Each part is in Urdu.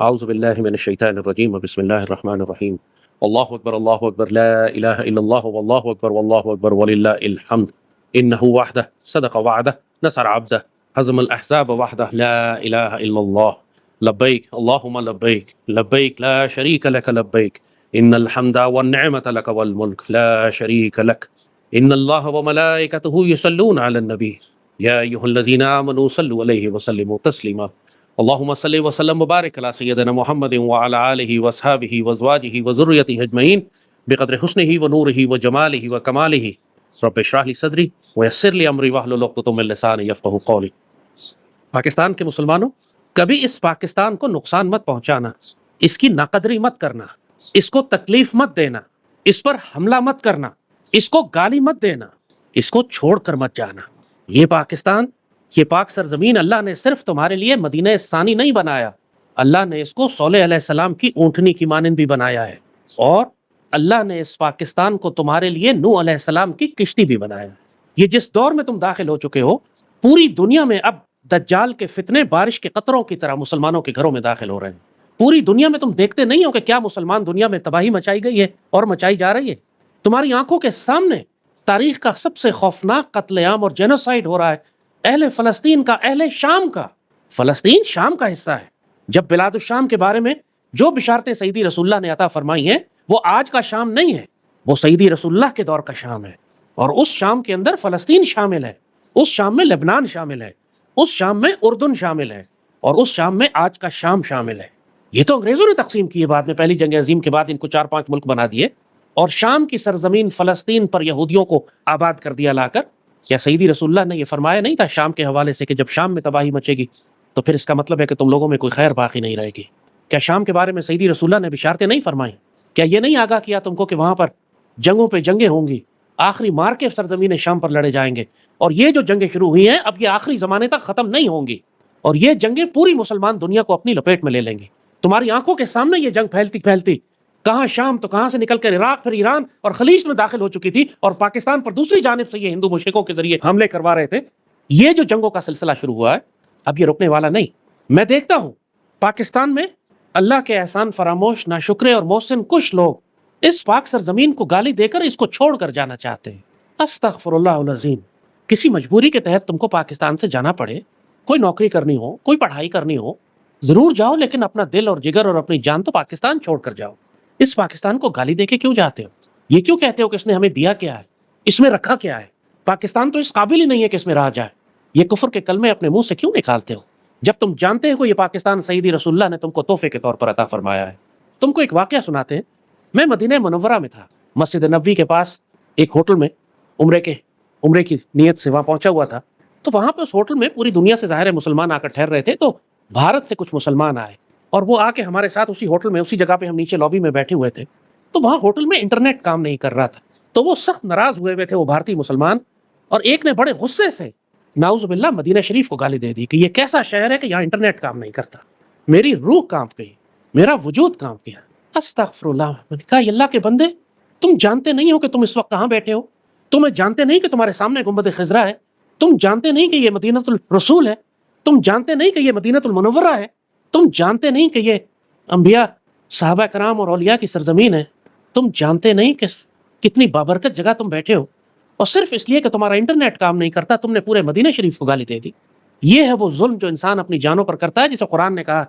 أعوذ بالله من الشيطان الرجيم بسم الله الرحمن الرحيم الله أكبر لا إله إلا الله والله أكبر ولله الحمد إنه وحده صدق وعده نصر عبده هزم الأحزاب وحده لا إله إلا الله لبيك اللهم لبيك لبيك لا شريك لك لبيك إن الحمد والنعمة لك والملك لا شريك لك إن الله وملائكته يصلون على النبي يا أيها الذين آمنوا صلوا عليه وسلموا تسليما اللهم صل وسلم وبارك على سيدنا محمد وعلى آله وأصحابه وأزواجه وذريته أجمعين بقدر حسنه ونوره وجماله وكماله رب اشرح لي صدری ویسر لي امری واحلل عقدۃ من لسانی یفقہوا قولی۔ پاکستان کے مسلمانوں، کبھی اس پاکستان کو نقصان مت پہنچانا، اس کی ناقدری مت کرنا، اس کو تکلیف مت دینا، اس پر حملہ مت کرنا، اس کو گالی مت دینا، اس کو چھوڑ کر مت جانا۔ یہ پاکستان، یہ پاک سرزمین اللہ نے صرف تمہارے لیے مدینہ ثانی نہیں بنایا، اللہ نے اس کو صالح علیہ السلام کی اونٹنی کی مانند بھی بنایا ہے، اور اللہ نے اس پاکستان کو تمہارے لیے نوح علیہ السلام کی کشتی بھی بنایا ہے۔ یہ جس دور میں تم داخل ہو چکے ہو، پوری دنیا میں اب دجال کے فتنے بارش کے قطروں کی طرح مسلمانوں کے گھروں میں داخل ہو رہے ہیں۔ پوری دنیا میں تم دیکھتے نہیں ہو کہ کیا مسلمان دنیا میں تباہی مچائی گئی ہے اور مچائی جا رہی ہے۔ تمہاری آنکھوں کے سامنے تاریخ کا سب سے خوفناک قتل عام اور جینوسائیڈ ہو رہا ہے، اہل فلسطین کا، اہل شام کا۔ فلسطین شام کا حصہ ہے۔ جب بلاد الشام کے بارے میں جو بشارتیں سیدی رسول اللہ نے عطا فرمائی ہیں، وہ آج کا شام نہیں ہے، وہ سیدی رسول اللہ کے دور کا شام ہے، اور اس شام کے اندر فلسطین شامل ہے، اس شام میں لبنان شامل ہے، اس شام میں اردن شامل ہے، اور اس شام میں آج کا شام شامل ہے۔ یہ تو انگریزوں نے تقسیم کیے، بعد میں پہلی جنگ عظیم کے بعد ان کو 4-5 ملک بنا دیے، اور شام کی سرزمین فلسطین پر یہودیوں کو آباد کر دیا لا کر۔ کیا سیدی رسول اللہ نے یہ فرمایا نہیں تھا شام کے حوالے سے کہ جب شام میں تباہی مچے گی تو پھر اس کا مطلب ہے کہ تم لوگوں میں کوئی خیر باقی نہیں رہے گی؟ کیا شام کے بارے میں سیدی رسول اللہ نے بشارتیں نہیں فرمائیں؟ کیا یہ نہیں آگاہ کیا تم کو کہ وہاں پر جنگوں پہ جنگیں ہوں گی، آخری مارکے سرزمین شام پر لڑے جائیں گے، اور یہ جو جنگیں شروع ہوئی ہیں اب یہ آخری زمانے تک ختم نہیں ہوں گی، اور یہ جنگیں پوری مسلمان دنیا کو اپنی لپیٹ میں لے لیں گی۔ تمہاری آنکھوں کے سامنے یہ جنگ پھیلتی پھیلتی کہاں شام تو کہاں سے نکل کر عراق، پھر ایران اور خلیج میں داخل ہو چکی تھی، اور پاکستان پر دوسری جانب سے یہ ہندو مشرکوں کے ذریعے حملے کروا رہے تھے۔ یہ جو جنگوں کا سلسلہ شروع ہوا ہے اب یہ رکنے والا نہیں۔ میں دیکھتا ہوں پاکستان میں اللہ کے احسان فراموش، ناشکرے اور محسن کچھ لوگ اس پاک سرزمین کو گالی دے کر اس کو چھوڑ کر جانا چاہتے ہیں۔ استغفر اللہ العظیم۔ کسی مجبوری کے تحت تم کو پاکستان سے جانا پڑے، کوئی نوکری کرنی ہو، کوئی پڑھائی کرنی ہو، ضرور جاؤ، لیکن اپنا دل اور جگر اور اپنی جان تو پاکستان چھوڑ کر جاؤ۔ اس پاکستان کو گالی دے کے کیوں جاتے ہو؟ یہ کیوں کہتے ہو کہ اس نے ہمیں دیا کیا ہے، اس میں رکھا کیا ہے؟ پاکستان تو اس قابل ہی نہیں ہے کہ اس میں رہا جائے۔ یہ کفر کے کلمے اپنے منہ سے کیوں نکالتے ہو جب تم جانتے ہو کہ یہ پاکستان سیدی رسول اللہ نے تم کو تحفے کے طور پر عطا فرمایا ہے؟ تم کو ایک واقعہ سناتے ہیں۔ میں مدینہ منورہ میں تھا، مسجد نبوی کے پاس ایک ہوٹل میں عمرے کی نیت سے وہاں پہنچا ہوا تھا۔ تو وہاں پہ اس ہوٹل میں پوری دنیا سے ظاہر ہے مسلمان آ کر ٹھہر رہے تھے، تو بھارت سے کچھ مسلمان آئے اور وہ آ کے ہمارے ساتھ اسی ہوٹل میں، اسی جگہ پہ ہم نیچے لابی میں بیٹھے ہوئے تھے۔ تو وہاں ہوٹل میں انٹرنیٹ کام نہیں کر رہا تھا، تو وہ سخت ناراض ہوئے تھے وہ بھارتی مسلمان، اور ایک نے بڑے غصے سے نعوذ باللہ مدینہ شریف کو گالی دے دی کہ یہ کیسا شہر ہے کہ یہاں انٹرنیٹ کام نہیں کرتا۔ میری روح کانپ گئی، میرا وجود کانپ گیا۔ استغفر اللہ۔ میں نے کہا یہ اللہ کے بندے، تم جانتے نہیں ہو کہ تم اس وقت کہاں بیٹھے ہو؟ تم جانتے نہیں کہ تمہارے سامنے گنبد خضرا ہے؟ تم جانتے نہیں کہ یہ مدینہ الرسول ہے؟ تم جانتے نہیں کہ یہ مدینہ المنورہ ہے؟ تم جانتے نہیں کہ یہ انبیاء، صحابہ کرام اور اولیاء کی سرزمین ہے؟ تم جانتے نہیں کہ کتنی بابرکت جگہ تم بیٹھے ہو، اور صرف اس لیے کہ تمہارا انٹرنیٹ کام نہیں کرتا تم نے پورے مدینہ شریف کو گالی دے دی۔ یہ ہے وہ ظلم جو انسان اپنی جانوں پر کرتا ہے، جسے قرآن نے کہا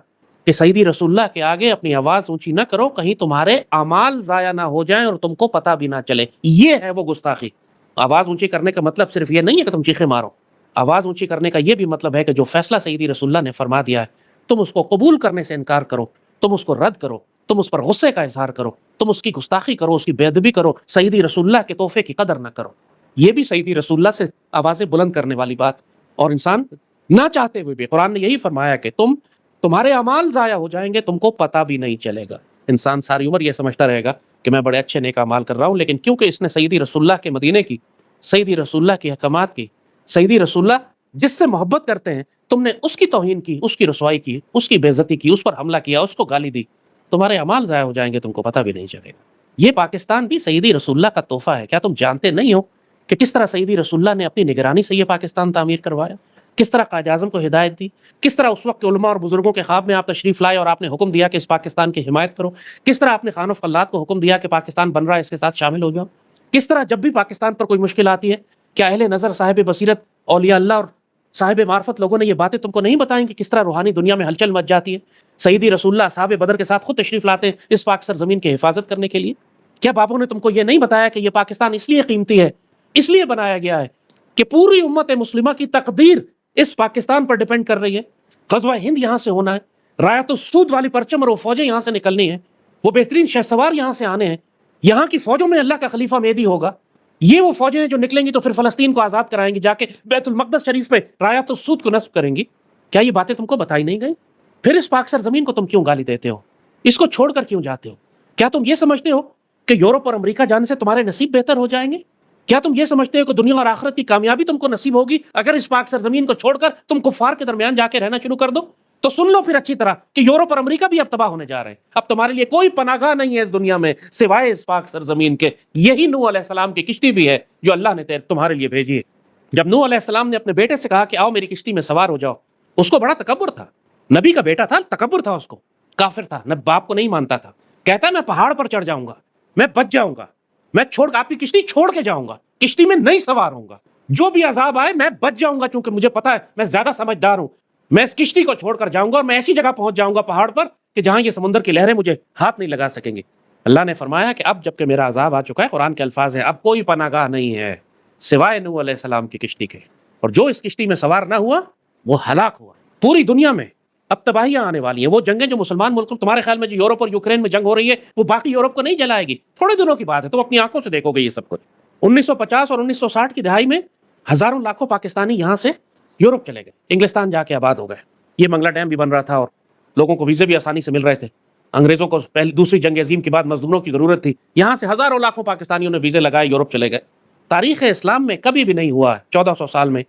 کہ سیدی رسول اللہ کے آگے اپنی آواز اونچی نہ کرو، کہیں تمہارے اعمال ضائع نہ ہو جائیں اور تم کو پتہ بھی نہ چلے۔ یہ ہے وہ گستاخی۔ آواز اونچی کرنے کا مطلب صرف یہ نہیں ہے کہ تم چیخے مارو، آواز اونچی کرنے کا یہ بھی مطلب ہے کہ جو فیصلہ سیدی رسول اللہ نے فرما دیا ہے تم اس کو قبول کرنے سے انکار کرو، تم اس کو رد کرو، تم اس پر غصے کا اظہار کرو، تم اس کی گستاخی کرو، اس کی بے ادبی کرو، سیدی رسول اللہ کے تحفے کی قدر نہ کرو۔ یہ بھی سیدی رسول اللہ سے آوازیں بلند کرنے والی بات، اور انسان نہ چاہتے ہوئے بھی قرآن نے یہی فرمایا کہ تمہارے اعمال ضائع ہو جائیں گے، تم کو پتہ بھی نہیں چلے گا۔ انسان ساری عمر یہ سمجھتا رہے گا کہ میں بڑے اچھے نیک اعمال کر رہا ہوں، لیکن کیونکہ اس نے سیدی رسول اللہ کے مدینے کی، سیدی رسول اللہ کی احکامات کی، سیدی رسول اللہ جس سے محبت کرتے ہیں، تم نے اس کی توہین کی، اس کی رسوائی کی، اس کی بے عزتی کی، اس پر حملہ کیا، اس کو گالی دی، تمہارے اعمال ضائع ہو جائیں گے، تم کو پتہ بھی نہیں چلے گا۔ یہ پاکستان بھی سیدی رسول اللہ کا تحفہ ہے۔ کیا تم جانتے نہیں ہو کہ کس طرح سیدی رسول اللہ نے اپنی نگرانی سے یہ پاکستان تعمیر کروایا؟ کس طرح قائد اعظم کو ہدایت دی، کس طرح اس وقت کے علماء اور بزرگوں کے خواب میں آپ تشریف لائے اور آپ نے حکم دیا کہ اس پاکستان کی حمایت کرو، کس طرح آپ نے خان و خلات کو حکم دیا کہ پاکستان بن رہا ہے اس کے ساتھ شامل ہو جاؤ، کس طرح جب بھی پاکستان پر کوئی مشکل آتی ہے کیا اہل نظر صاحب بصیرت اولیاء اللہ اور صاحب معرفت لوگوں نے یہ باتیں تم کو نہیں بتائیں کہ کس طرح روحانی دنیا میں ہلچل مچ جاتی ہے؟ سیدی رسول اللہ صحاب بدر کے ساتھ خود تشریف لاتے ہیں اس پاک سرزمین کی حفاظت کرنے کے لیے۔ کیا باپوں نے تم کو یہ نہیں بتایا کہ یہ پاکستان اس لیے قیمتی ہے، اس لیے بنایا گیا ہے کہ پوری امت مسلمہ کی تقدیر اس پاکستان پر ڈیپینڈ کر رہی ہے؟ غزوہ ہند یہاں سے ہونا ہے، رایت السود والی پرچم اور وہ فوجیں یہاں سے نکلنی ہیں، وہ بہترین شہسوار یہاں سے آنے ہیں، یہاں کی فوجوں میں اللہ کا خلیفہ مہدی ہوگا، یہ وہ فوجیں ہیں جو نکلیں گی تو پھر فلسطین کو آزاد کرائیں گی، جا کے بیت المقدس شریف پہ رایت السود کو نصب کریں گی۔ کیا یہ باتیں تم کو بتائی نہیں گئی؟ پھر اس پاک سرزمین کو تم کیوں گالی دیتے ہو؟ اس کو چھوڑ کر کیوں جاتے ہو؟ کیا تم یہ سمجھتے ہو کہ یورپ اور امریکہ جانے سے تمہارے نصیب بہتر ہو جائیں گے؟ کیا تم یہ سمجھتے ہو کہ دنیا اور آخرت کی کامیابی تم کو نصیب ہوگی اگر اس پاک سرزمین کو چھوڑ کر تم کفار کے درمیان جا کے رہنا شروع کر دو؟ تو سن لو پھر اچھی طرح کہ یورپ اور امریکہ بھی اب تباہ ہونے جا رہے ہیں، اب تمہارے لیے کوئی پناہ گاہ نہیں ہے اس دنیا میں سوائے اس پاک سرزمین کے۔ یہی نوح علیہ السلام کی کشتی بھی ہے جو اللہ نے تمہارے لیے بھیجی ہے۔ جب نوح علیہ السلام نے اپنے بیٹے سے کہا کہ آؤ میری کشتی میں سوار ہو جاؤ، اس کو بڑا تکبر تھا، نبی کا بیٹا تھا، تکبر تھا اس کو، کافر تھا، نہ باپ کو نہیں مانتا تھا، کہتا ہے میں پہاڑ پر چڑھ جاؤں گا، میں بچ جاؤں گا، میں چھوڑ آپ کی کشتی چھوڑ کے جاؤں گا، کشتی میں نہیں سوار ہوں گا، جو بھی عذاب آئے میں بچ جاؤں گا، چونکہ مجھے پتا ہے میں زیادہ سمجھدار ہوں، میں اس کشتی کو چھوڑ کر جاؤں گا اور میں ایسی جگہ پہنچ جاؤں گا پہاڑ پر کہ جہاں یہ سمندر کی لہریں مجھے ہاتھ نہیں لگا سکیں گے۔ اللہ نے فرمایا کہ اب جب کہ میرا عذاب آ چکا ہے، قرآن کے الفاظ ہیں، اب کوئی پناہ گاہ نہیں ہے سوائے نوح علیہ السلام کی کشتی کے، اور جو اس کشتی میں سوار نہ ہوا وہ ہلاک ہوا۔ پوری دنیا میں اب تباہیاں آنے والی ہیں، وہ جنگیں جو مسلمان ملکوں، تمہارے خیال میں جو یورپ اور یوکرین میں جنگ ہو رہی ہے وہ باقی یورپ کو نہیں جلائے گی؟ تھوڑے دنوں کی بات ہے، تم اپنی آنکھوں سے دیکھو گے یہ سب کچھ۔ 1950 اور 1960 کی دہائی میں ہزاروں لاکھوں پاکستانی یہاں سے یورپ چلے گئے، انگلستان جا کے آباد ہو گئے، یہ منگلا ڈیم بھی بن رہا تھا اور لوگوں کو ویزے بھی آسانی سے مل رہے تھے، انگریزوں کو پہلی دوسری جنگ عظیم کے بعد مزدوروں کی ضرورت تھی، یہاں سے ہزاروں لاکھوں پاکستانیوں نے ویزے لگائے، یورپ چلے گئے۔ تاریخ اسلام میں کبھی بھی نہیں ہوا 1400 سال میں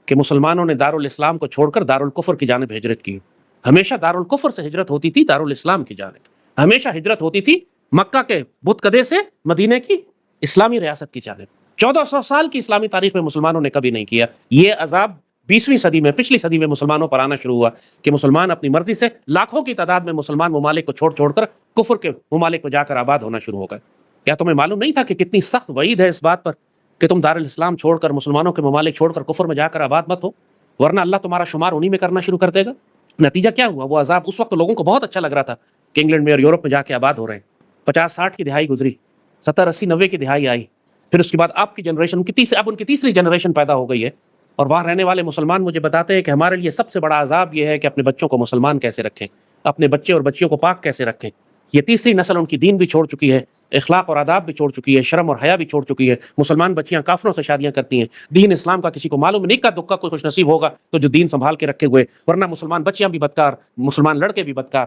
کہ مسلمانوں نے دارالاسلام کو چھوڑ کر دارالکفر کی جانب ہجرت کی۔ ہمیشہ دارالکفر سے ہجرت ہوتی تھی دارالاسلام کی جانب، ہمیشہ ہجرت ہوتی تھی مکہ کے بت کدے سے مدینے کی اسلامی ریاست کی جانب۔ 1400 سال کی اسلامی تاریخ میں مسلمانوں نے کبھی نہیں کیا۔ یہ عذاب 20ویں صدی میں، پچھلی صدی میں مسلمانوں پر آنا شروع ہوا کہ مسلمان اپنی مرضی سے لاکھوں کی تعداد میں مسلمان ممالک کو چھوڑ کر کفر کے ممالک میں جا کر آباد ہونا شروع ہو گئے۔ کیا تمہیں معلوم نہیں تھا کہ کتنی سخت وعید ہے اس بات پر کہ تم دارالاسلام چھوڑ کر مسلمانوں کے ممالک چھوڑ کر کفر میں جا کر آباد مت ہو، ورنہ اللہ تمہارا شمار انہی میں کرنا شروع کر دے گا؟ نتیجہ کیا ہوا؟ وہ عذاب اس وقت لوگوں کو بہت اچھا لگ رہا تھا کہ انگلینڈ میں اور یورپ میں جا کے آباد ہو رہے ہیں۔ 50-60 کی دہائی گزری، 70-80-90 کی دہائی آئی، پھر اس کے بعد آپ کی جنریشن اب ان کی تیسری جنریشن پیدا ہو گئی ہے، اور وہاں رہنے والے مسلمان مجھے بتاتے ہیں کہ ہمارے لیے سب سے بڑا عذاب یہ ہے کہ اپنے بچوں کو مسلمان کیسے رکھیں، اپنے بچے اور بچیوں کو پاک کیسے رکھیں۔ یہ تیسری نسل ان کی دین بھی چھوڑ چکی ہے، اخلاق اور آداب بھی چھوڑ چکی ہے، شرم اور حیا بھی چھوڑ چکی ہے۔ مسلمان بچیاں کافروں سے شادیاں کرتی ہیں، دین اسلام کا کسی کو معلوم نہیں، کا دکا کوئی خوش نصیب ہوگا تو جو دین سنبھال کے رکھے ہوئے، ورنہ مسلمان بچیاں بھی بدکار، مسلمان لڑکے بھی بدکار،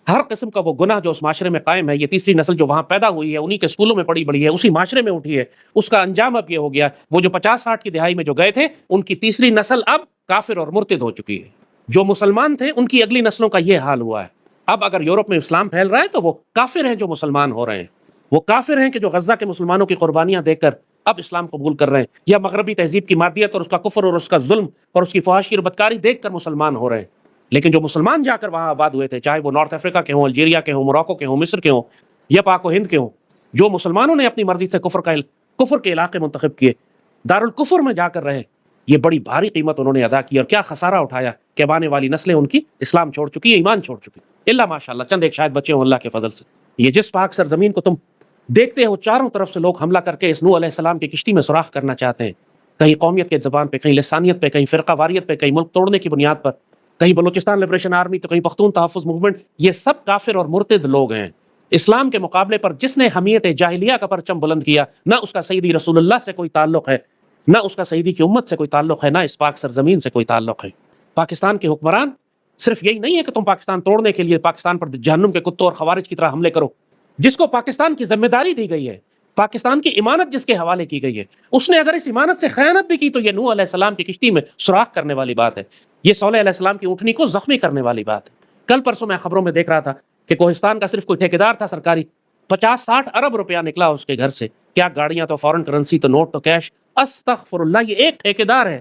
ہر قسم کا وہ گناہ جو اس معاشرے میں قائم ہے، یہ تیسری نسل جو وہاں پیدا ہوئی ہے، انہی کے اسکولوں میں پڑھی بڑھی ہے، اسی معاشرے میں اٹھی ہے، اس کا انجام اب یہ ہو گیا۔ وہ جو 50-60 کی دہائی میں جو گئے تھے، ان کی تیسری نسل اب کافر اور مرتد ہو چکی ہے۔ جو مسلمان تھے ان کی اگلی نسلوں کا یہ حال ہوا ہے۔ اب اگر یورپ میں اسلام پھیل رہا ہے تو وہ کافر ہیں جو مسلمان ہو رہے ہیں، وہ کافر ہیں کہ جو غزہ کے مسلمانوں کی قربانیاں دیکھ کر اب اسلام قبول کر رہے ہیں، یا مغربی تہذیب کی مادیت اور اس کا کفر اور اس کا ظلم اور اس کی فحاشی اور بدکاری دیکھ کر مسلمان ہو رہے ہیں۔ لیکن جو مسلمان جا کر وہاں آباد ہوئے تھے، چاہے وہ نارتھ افریقہ کے ہوں، الجیریا کے ہوں، موراکو کے ہوں، مصر کے ہوں، یا پاک و ہند کے ہوں، جو مسلمانوں نے اپنی مرضی سے کفر کے علاقے منتخب کیے، دارالکفر میں جا کر رہے، یہ بڑی بھاری قیمت انہوں نے ادا کی، اور کیا خسارہ اٹھایا کہ اب آنے والی نسلیں ان کی اسلام چھوڑ چکی ہے، ایمان چھوڑ چکی ہے، اللہ ماشاءاللہ چند ایک شاید بچے ہوں اللہ کے فضل سے۔ یہ جس پاک سرزمین کو تم دیکھتے ہو چاروں طرف سے لوگ حملہ کر کے اس نوح علیہ السلام کی کشتی میں سوراخ کرنا چاہتے ہیں، کہیں قومیت کے زبان پہ، کہیں لسانیت پہ، کہیں فرقہ واریت پہ، کہیں ملک توڑنے کی بنیاد پر، کہیں بلوچستان لبریشن آرمی تو کہیں پختون تحفظ موومنٹ، یہ سب کافر اور مرتد لوگ ہیں۔ اسلام کے مقابلے پر جس نے حمیت جاہلیہ کا پرچم بلند کیا، نہ اس کا سیدی رسول اللہ سے کوئی تعلق ہے، نہ اس کا سیدی کی امت سے کوئی تعلق ہے، نہ اس پاک سرزمین سے کوئی تعلق ہے۔ پاکستان کے حکمران صرف یہی نہیں ہے کہ تم پاکستان توڑنے کے لیے پاکستان پر جہنم کے کتوں اور خوارج کی طرح حملے کرو، جس کو پاکستان کی ذمہ داری دی گئی ہے، پاکستان کی امانت جس کے حوالے کی گئی ہے، اس نے اگر اس امانت سے خیانت بھی کی تو یہ نوح علیہ السلام کی کشتی میں سوراخ کرنے والی بات ہے، یہ صالح علیہ السلام کی اونٹنی کو زخمی کرنے والی بات ہے۔ کل پرسوں میں خبروں میں دیکھ رہا تھا کہ کوہستان کا صرف کوئی ٹھیکیدار تھا سرکاری، 50-60 ارب روپیہ نکلا اس کے گھر سے، کیا گاڑیاں تو فورن کرنسی تو نوٹ تو کیش، استغفر اللہ، یہ ایک ٹھیکیدار ہے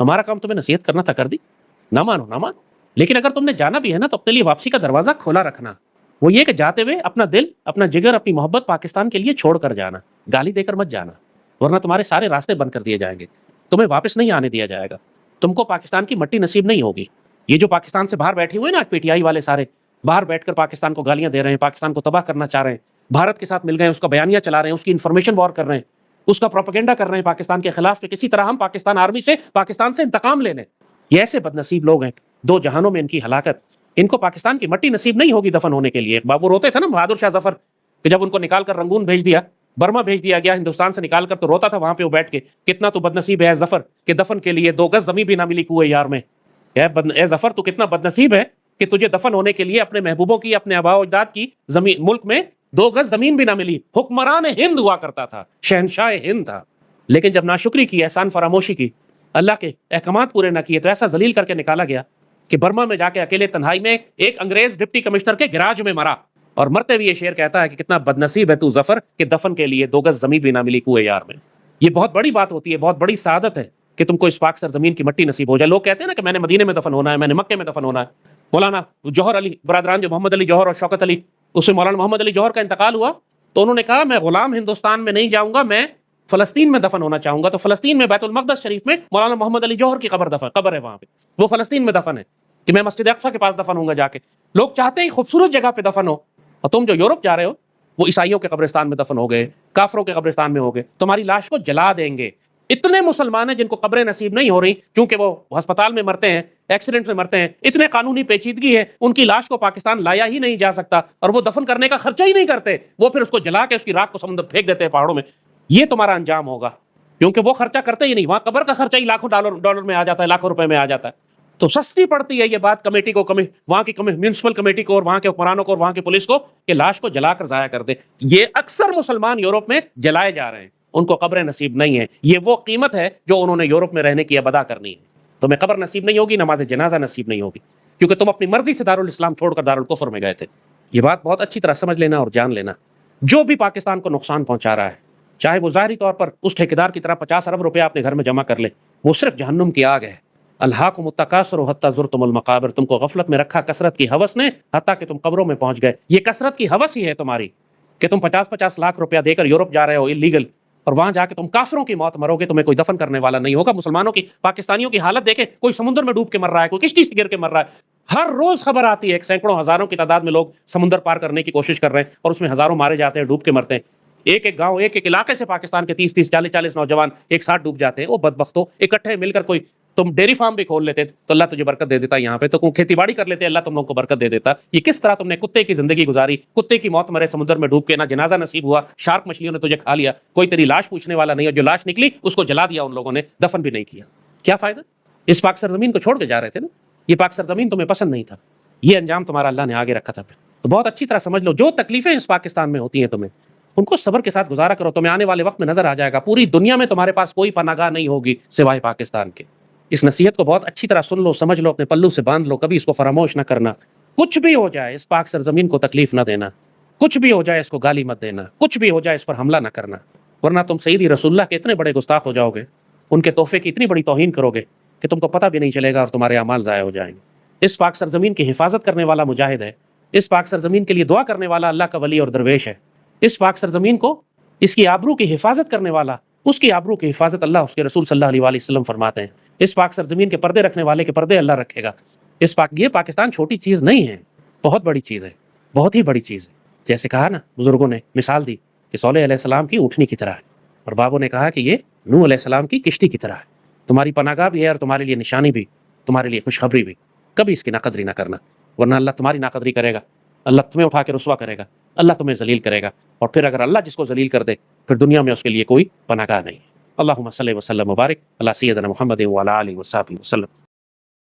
ہمارا کام تمہیں نصیحت کرنا تھا، کر دی، نہ مانو نہ مانو، لیکن اگر تم نے جانا بھی ہے نا تو اپنے لیے واپسی کا دروازہ کھولا رکھنا، وہ یہ کہ جاتے ہوئے اپنا دل، اپنا جگر، اپنی محبت پاکستان کے لیے چھوڑ کر جانا، گالی دے کر مت جانا، ورنہ تمہارے سارے راستے بند کر دیے جائیں گے، تمہیں واپس نہیں آنے دیا جائے گا، تم کو پاکستان کی مٹی نصیب نہیں ہوگی۔ یہ جو پاکستان سے باہر بیٹھے ہوئے نا پی ٹی آئی والے، سارے باہر بیٹھ کر پاکستان کو گالیاں دے رہے ہیں، پاکستان کو تباہ کرنا چاہ رہے ہیں، بھارت کے ساتھ مل گئے، اس کا بیانیہ چلا رہے ہیں، اس کی انفارمیشن وار کر رہے ہیں، اس کا پروپیگنڈا کر رہے ہیں پاکستان کے خلاف کہ کسی طرح ہم پاکستان آرمی سے، پاکستان سے انتقام لے لیں۔ یہ ایسے بد نصیب لوگ ہیں، دو جہانوں میں ان کی ہلاکت، ان کو پاکستان کی مٹی نصیب نہیں ہوگی دفن ہونے کے لیے۔ وہ روتے تھے نا بہادر شاہ ظفر کہ جب ان کو نکال کر رنگون بھیج دیا، برما بھیج دیا گیا ہندوستان سے نکال کر، تو روتا تھا وہاں پہ وہ بیٹھ کے، کتنا تو بد نصیب ہے ظفر کہ دفن کے لیے 2 گز زمین بھی نہ ملی کوئے یار میں۔ اے ظفر تو کتنا بد نصیب ہے کہ تجھے دفن ہونے کے لیے اپنے محبوبوں کی، اپنے آباء و اجداد کی زمین، ملک میں 2 گز زمین بھی نہ ملی۔ حکمران ہند ہوا کرتا تھا، شہنشاہ ہند تھا، لیکن جب ناشکری کی، احسان فراموشی کی، اللہ کے احکامات پورے نہ کیے، تو ایسا ذلیل کر کے نکالا گیا کہ برما میں جا کے اکیلے تنہائی میں ایک انگریز ڈپٹی کمشنر کے گراج میں مرا، اور مرتے بھی یہ شعر کہتا ہے کہ کتنا بد نصیب ہے تو ظفر کہ دفن کے لیے 2 گز زمین بھی نہ ملی کوئے یار میں۔ یہ بہت بڑی بات ہوتی ہے، بہت بڑی سعادت ہے کہ تم کو اس پاک سرزمین کی مٹی نصیب ہو جائے۔ لوگ کہتے ہیں نا کہ میں نے مدینے میں دفن ہونا ہے، میں نے مکے میں دفن ہونا ہے۔ مولانا جوہر علی برادران، جو محمد علی جوہر اور شوکت علی، اس میں مولانا محمد علی جوہر کا انتقال ہوا تو انہوں نے کہا میں غلام ہندوستان میں نہیں جاؤں گا، میں فلسطین میں دفن ہونا چاہوں گا۔ تو فلسطین میں بیت المقدس شریف میں مولانا محمد علی جوہر کی قبر ہے وہاں پہ، وہ فلسطین میں دفن ہے، کہ میں مسجد اقصی کے پاس دفن ہوں گا جا کے۔ لوگ چاہتے ہیں خوبصورت جگہ پہ دفن ہو، اور تم جو یورپ جا رہے ہو وہ عیسائیوں کے قبرستان میں دفن ہو گئے، کافروں کے قبرستان میں ہو گئے، تمہاری لاش کو جلا دیں گے۔ اتنے مسلمان ہیں جن کو قبریں نصیب نہیں ہو رہی کیونکہ وہ ہسپتال میں مرتے ہیں، ایکسیڈنٹ میں مرتے ہیں، اتنے قانونی پیچیدگی ہے، ان کی لاش کو پاکستان لایا ہی نہیں جا سکتا، اور وہ دفن کرنے کا خرچہ ہی نہیں کرتے، وہ پھر اس کو جلا کے اس کی راکھ کو سمندر پھینک دیتے ہیں پہاڑوں میں۔ یہ تمہارا انجام ہوگا، کیونکہ وہ خرچہ کرتے ہی نہیں، وہاں قبر کا خرچہ ہی لاکھوں ڈالر میں آ جاتا ہے، لاکھوں روپے میں آ جاتا ہے۔ تو سستی پڑتی ہے یہ بات کمیٹی کو، وہاں کی میونسپل کمیٹی کو، اور وہاں کے حکمرانوں کو، اور وہاں کی پولیس کو، کہ لاش کو جلا کر ضائع کر دے۔ یہ اکثر مسلمان یورپ میں جلائے جا رہے ہیں، ان کو قبریں نصیب نہیں ہیں۔ یہ وہ قیمت ہے جو انہوں نے یورپ میں رہنے کی اب ادا کرنی ہے۔ تمہیں قبر نصیب نہیں ہوگی، نماز جنازہ نصیب نہیں ہوگی، کیونکہ تم اپنی مرضی سے دارالاسلام چھوڑ کر دارالکفر میں گئے تھے۔ یہ بات بہت اچھی طرح سمجھ لینا اور جان لینا۔ جو بھی پاکستان کو نقصان پہنچا رہا ہے، چاہے وہ ظاہری طور پر اس ٹھیکیدار کی طرح 50 ارب روپے اپنے گھر میں جمع کر لے، وہ صرف جہنم کی آگ ہے۔ الہاکم التکاثر حتی زرتم المقابر، تم کو غفلت میں رکھا کثرت کی ہوس نے، حتیٰ کہ تم قبروں میں پہنچ گئے۔ یہ کثرت کی ہوس ہی ہے تمہاری کہ تم 50 لاکھ روپیہ دے کر یورپ جا رہے ہو اللیگل، اور وہاں جا کے تم کافروں کی موت مرو گے، تمہیں کوئی دفن کرنے والا نہیں ہوگا۔ مسلمانوں کی، پاکستانیوں کی حالت دیکھیں، کوئی سمندر میں ڈوب کے مر رہا ہے، کوئی کشتی سے گر کے مر رہا ہے، ہر روز خبر آتی ہے، سینکڑوں ہزاروں کی تعداد میں لوگ سمندر پار کرنے کی کوشش کر رہے ہیں، اور اس میں ہزاروں مارے جاتے ہیں، ڈوب کے مرتے ہیں۔ ایک گاؤں، ایک علاقے سے پاکستان کے 30 40 نوجوان ایک ساتھ ڈوب جاتے ہیں۔ وہ بدبختوں، اکٹھے مل کر کوئی، تم ڈیری فارم بھی کھول لیتے تو اللہ تجھے برکت دے دیتا، یہاں پہ تو کھیتی باڑی کر لیتے، اللہ تم لوگوں کو برکت دے دیتا۔ یہ کس طرح تم نے کتے کی زندگی گزاری، کتے کی موت مرے سمندر میں ڈوب کے، نہ جنازہ نصیب ہوا، شارک مچھلیوں نے تجھے کھا لیا، کوئی تیری لاش پوچھنے والا نہیں، اور جو لاش نکلی اس کو جلا دیا ان لوگوں نے، دفن بھی نہیں کیا۔ کیا فائدہ؟ اس پاک سرزمین کو چھوڑ کے جا رہے تھے نا، یہ پاک سرزمین تمہیں پسند نہیں تھا، یہ انجام تمہارا اللہ نے آگے رکھا تھا۔ تو بہت اچھی طرح سمجھ لو، جو تکلیفیں اس پاکستان میں ہوتی ہیں تمہیں، ان کو صبر کے ساتھ گزارا کرو، تمہیں آنے والے وقت میں نظر آ جائے گا پوری دنیا میں تمہارے پاس کوئی پناہ گاہ نہیں ہوگی سوائے پاکستان کے۔ اس نصیحت کو بہت اچھی طرح سن لو، سمجھ لو، اپنے پلو سے باندھ لو، کبھی اس کو فراموش نہ کرنا۔ کچھ بھی ہو جائے اس پاک سرزمین کو تکلیف نہ دینا، کچھ بھی ہو جائے اس کو گالی مت دینا، کچھ بھی ہو جائے اس پر حملہ نہ کرنا، ورنہ تم سیدی رسول اللہ کے اتنے بڑے گستاخ ہو جاؤ گے، ان کے تحفے کی اتنی بڑی توہین کرو گے کہ تم کو پتہ بھی نہیں چلے گا، اور تمہارے اعمال ضائع ہو جائیں گے۔ اس پاک سرزمین کی حفاظت کرنے والا مجاہد ہے، اس پاک سرزمین کے لیے دعا کرنے والا اللہ کا ولی اور درویش ہے، اس پاک سرزمین کو، اس کی آبرو کی حفاظت کرنے والا، اس کی آبرو کی حفاظت اللہ، اس کے رسول صلی اللہ علیہ وسلم فرماتے ہیں، اس پاک سرزمین کے پردے رکھنے والے کے پردے اللہ رکھے گا۔ یہ پاکستان چھوٹی چیز نہیں ہے، بہت بڑی چیز ہے، بہت ہی بڑی چیز ہے۔ جیسے کہا نا بزرگوں نے مثال دی کہ صالح علیہ السلام کی اونٹنی کی طرح ہے، اور بابوں نے کہا کہ یہ نوح علیہ السلام کی کشتی کی طرح ہے۔ تمہاری پناہ گاہ بھی ہے، اور تمہارے لیے نشانی بھی، تمہارے لیے خوشخبری بھی۔ کبھی اس کی ناقدری نہ کرنا، ورنہ اللہ تمہاری ناقدری کرے گا، اللہ تمہیں اٹھا کے رسوا کرے گا، اللہ تمہیں ذلیل کرے گا، اور پھر اگر اللہ جس کو ذلیل کر دے پھر دنیا میں اس کے لیے کوئی پناہ گاہ نہیں۔ اللہم صلی وسلم مبارک علی سیدنا محمد وعلی آلہ وصحبہ وسلم۔